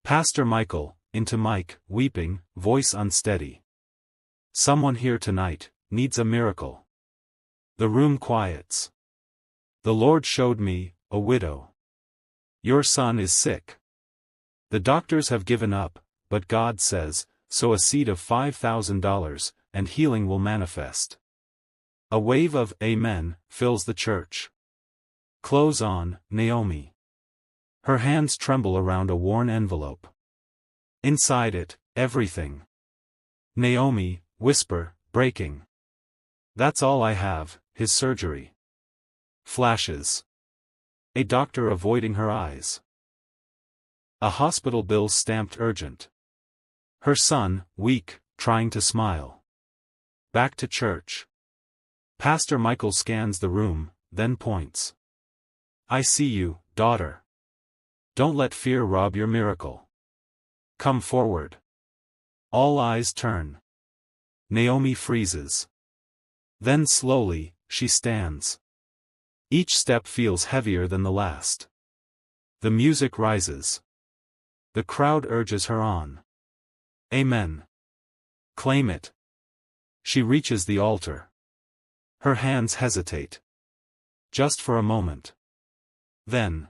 Pastor Michael, into Mike, weeping, voice unsteady. Someone here tonight needs a miracle. The room quiets. The Lord showed me a widow. Your son is sick. The doctors have given up, but God says, sow a seed of $5,000, and healing will manifest. A wave of amen fills the church. Close on, Naomi. Her hands tremble around a worn envelope. Inside it, everything. Naomi, whisper, breaking. That's all I have, his surgery. Flashes. A doctor avoiding her eyes. A hospital bill stamped urgent. Her son, weak, trying to smile. Back to church. Pastor Michael scans the room, then points. I see you, daughter. Don't let fear rob your miracle. Come forward. All eyes turn. Naomi freezes. Then slowly, she stands. Each step feels heavier than the last. The music rises. The crowd urges her on. Amen. Claim it. She reaches the altar. Her hands hesitate. Just for a moment. Then.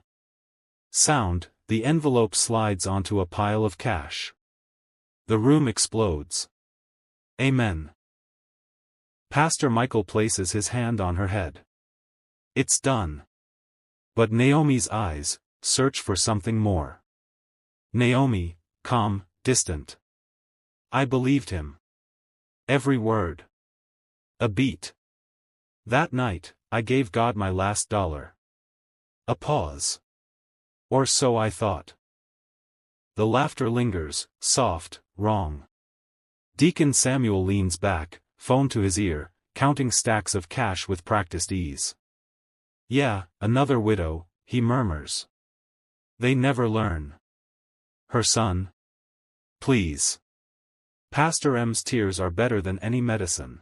Sound, the envelope slides onto a pile of cash. The room explodes. Amen. Pastor Michael places his hand on her head. It's done. But Naomi's eyes search for something more. Naomi, calm, distant. I believed him. Every word. A beat. That night, I gave God my last dollar. A pause. Or so I thought. The laughter lingers, soft, wrong. Deacon Samuel leans back, phone to his ear, counting stacks of cash with practiced ease. Yeah, another widow, he murmurs. They never learn. Her son? Please. Pastor M's tears are better than any medicine.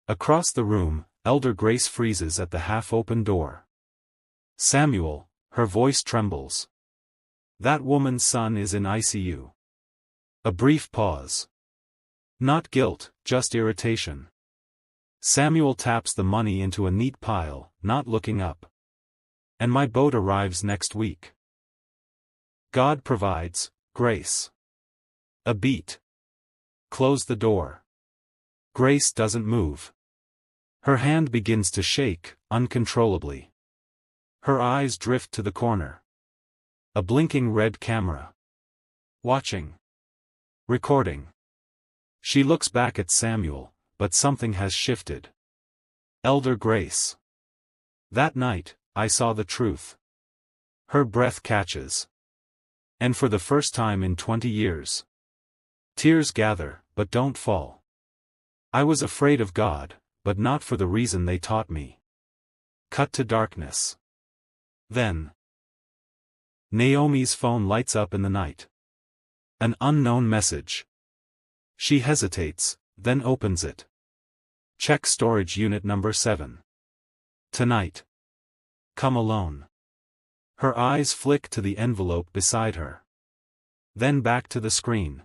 Across the room, Elder Grace freezes at the half-open door. Samuel, her voice trembles. That woman's son is in ICU. A brief pause. Not guilt, just irritation. Samuel taps the money into a neat pile, not looking up. And my boat arrives next week. God provides, grace. A beat. Close the door. Grace doesn't move. Her hand begins to shake, uncontrollably. Her eyes drift to the corner. A blinking red camera. Watching. Recording. She looks back at Samuel, but something has shifted. Elder Grace. That night, I saw the truth. Her breath catches. And for the first time in 20 years. Tears gather, but don't fall. I was afraid of God, but not for the reason they taught me. Cut to darkness. Then. Naomi's phone lights up in the night. An unknown message. She hesitates, then opens it. Check storage unit number 7. Tonight. Come alone. Her eyes flick to the envelope beside her. Then back to the screen.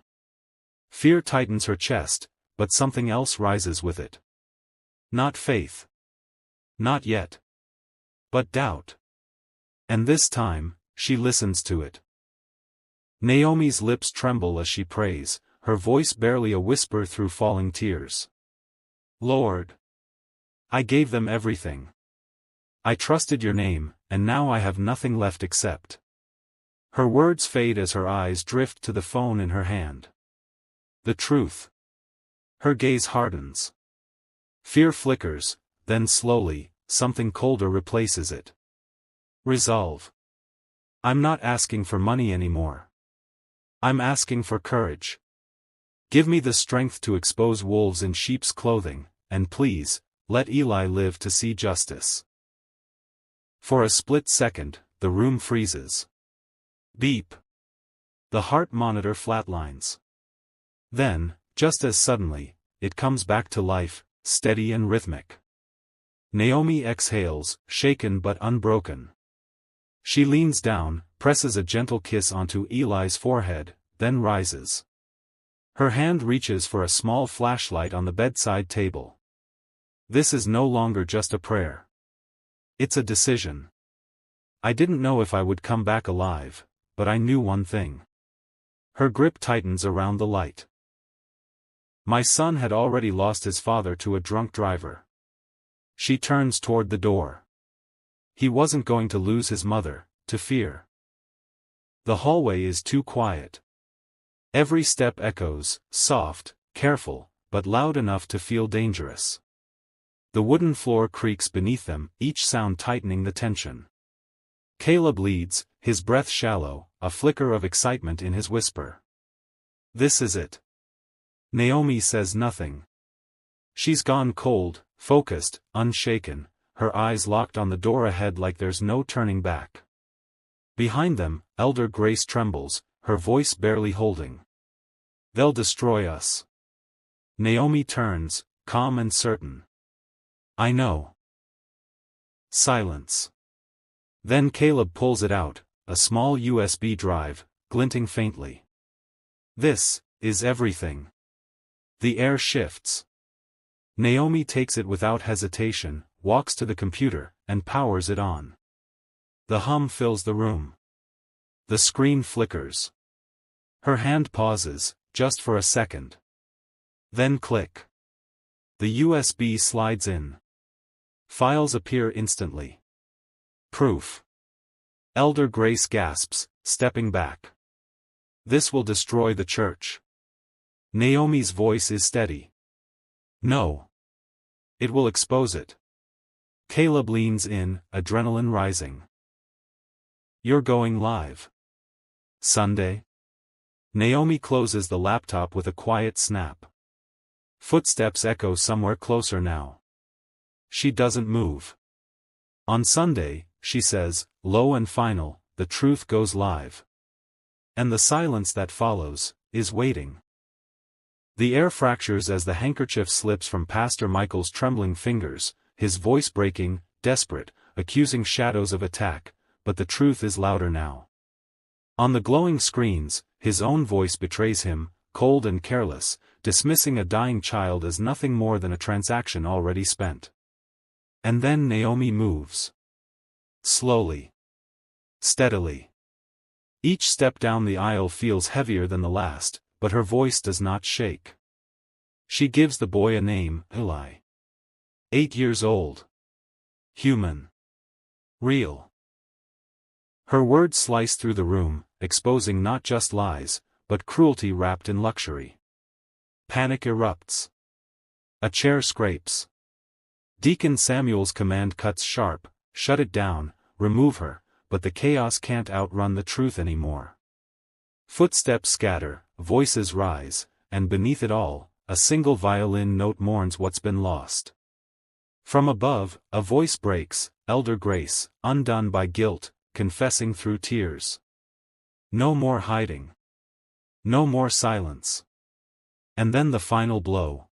Fear tightens her chest, but something else rises with it. Not faith. Not yet. But doubt. And this time, she listens to it. Naomi's lips tremble as she prays, her voice barely a whisper through falling tears. Lord. I gave them everything. I trusted your name, and now I have nothing left except. Her words fade as her eyes drift to the phone in her hand. The truth. Her gaze hardens. Fear flickers, then slowly, something colder replaces it. Resolve. I'm not asking for money anymore. I'm asking for courage. Give me the strength to expose wolves in sheep's clothing, and please, let Eli live to see justice. For a split second, the room freezes. Beep. The heart monitor flatlines. Then, just as suddenly, it comes back to life, steady and rhythmic. Naomi exhales, shaken but unbroken. She leans down, presses a gentle kiss onto Eli's forehead, then rises. Her hand reaches for a small flashlight on the bedside table. This is no longer just a prayer. It's a decision. I didn't know if I would come back alive, but I knew one thing. Her grip tightens around the light. My son had already lost his father to a drunk driver. She turns toward the door. He wasn't going to lose his mother, to fear. The hallway is too quiet. Every step echoes, soft, careful, but loud enough to feel dangerous. The wooden floor creaks beneath them, each sound tightening the tension. Caleb leads, his breath shallow, a flicker of excitement in his whisper. This is it. Naomi says nothing. She's gone cold, focused, unshaken, her eyes locked on the door ahead like there's no turning back. Behind them, Elder Grace trembles, her voice barely holding. They'll destroy us. Naomi turns, calm and certain. I know. Silence. Then Caleb pulls it out, a small USB drive, glinting faintly. This is everything. The air shifts. Naomi takes it without hesitation, walks to the computer, and powers it on. The hum fills the room. The screen flickers. Her hand pauses, just for a second. Then click. The USB slides in. Files appear instantly. Proof. Elder Grace gasps, stepping back. This will destroy the church. Naomi's voice is steady. No. It will expose it. Caleb leans in, adrenaline rising. You're going live. Sunday? Naomi closes the laptop with a quiet snap. Footsteps echo somewhere closer now. She doesn't move. On Sunday, she says, low and final, the truth goes live. And the silence that follows, is waiting. The air fractures as the handkerchief slips from Pastor Michael's trembling fingers, his voice breaking, desperate, accusing shadows of attack, but the truth is louder now. On the glowing screens, his own voice betrays him, cold and careless, dismissing a dying child as nothing more than a transaction already spent. And then Naomi moves. Slowly. Steadily. Each step down the aisle feels heavier than the last, but her voice does not shake. She gives the boy a name, Eli. 8 years old. Human. Real. Her words slice through the room, exposing not just lies, but cruelty wrapped in luxury. Panic erupts. A chair scrapes. Deacon Samuel's command cuts sharp, shut it down, remove her, but the chaos can't outrun the truth anymore. Footsteps scatter, voices rise, and beneath it all, a single violin note mourns what's been lost. From above, a voice breaks, Elder Grace, undone by guilt, confessing through tears. No more hiding. No more silence. And then the final blow.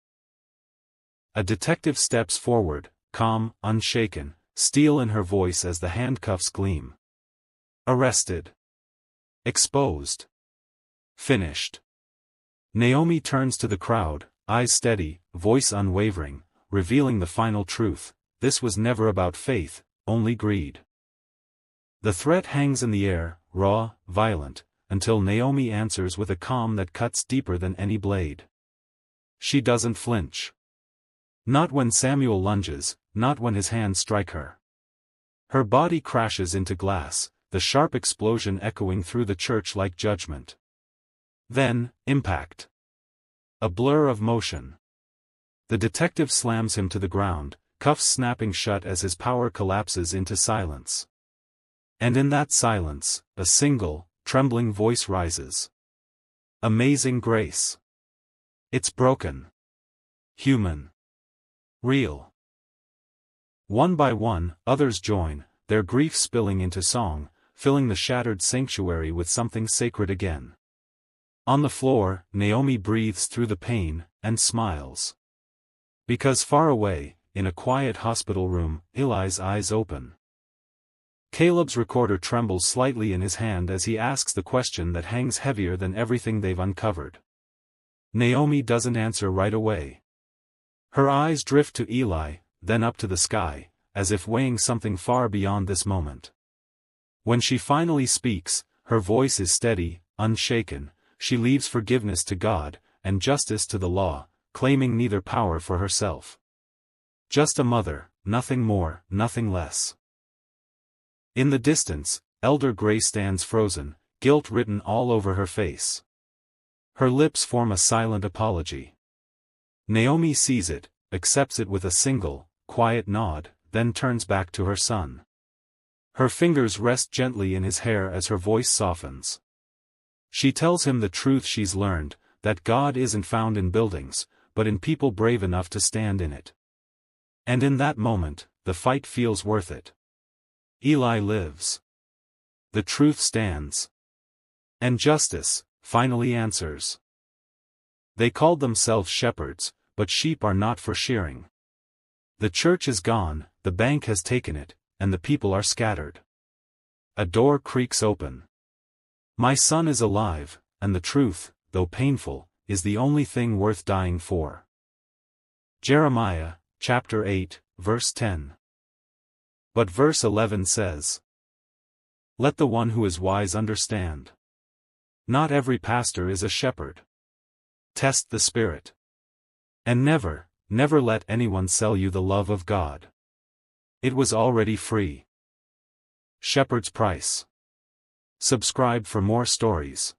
A detective steps forward, calm, unshaken, steel in her voice as the handcuffs gleam. Arrested. Exposed. Finished. Naomi turns to the crowd, eyes steady, voice unwavering, revealing the final truth. This was never about faith, only greed. The threat hangs in the air, raw, violent, until Naomi answers with a calm that cuts deeper than any blade. She doesn't flinch. Not when Samuel lunges, not when his hands strike her. Her body crashes into glass, the sharp explosion echoing through the church like judgment. Then, impact. A blur of motion. The detective slams him to the ground, cuffs snapping shut as his power collapses into silence. And in that silence, a single, trembling voice rises. Amazing grace. It's broken. Human. Real. One by one, others join, their grief spilling into song, filling the shattered sanctuary with something sacred again. On the floor, Naomi breathes through the pain, and smiles. Because far away, in a quiet hospital room, Eli's eyes open. Caleb's recorder trembles slightly in his hand as he asks the question that hangs heavier than everything they've uncovered. Naomi doesn't answer right away. Her eyes drift to Eli, then up to the sky, as if weighing something far beyond this moment. When she finally speaks, her voice is steady, unshaken. She leaves forgiveness to God, and justice to the law, claiming neither power for herself. Just a mother, nothing more, nothing less. In the distance, Elder Gray stands frozen, guilt written all over her face. Her lips form a silent apology. Naomi sees it, accepts it with a single, quiet nod, then turns back to her son. Her fingers rest gently in his hair as her voice softens. She tells him the truth she's learned, that God isn't found in buildings, but in people brave enough to stand in it. And in that moment, the fight feels worth it. Eli lives. The truth stands. And justice, finally answers. They called themselves shepherds, but sheep are not for shearing. The church is gone, the bank has taken it, and the people are scattered. A door creaks open. My son is alive, and the truth, though painful, is the only thing worth dying for. Jeremiah, chapter 8, verse 10. But verse 11 says, let the one who is wise understand. Not every pastor is a shepherd. Test the spirit. And never let anyone sell you the love of God. It was already free. Shepherd's Price. Subscribe for more stories.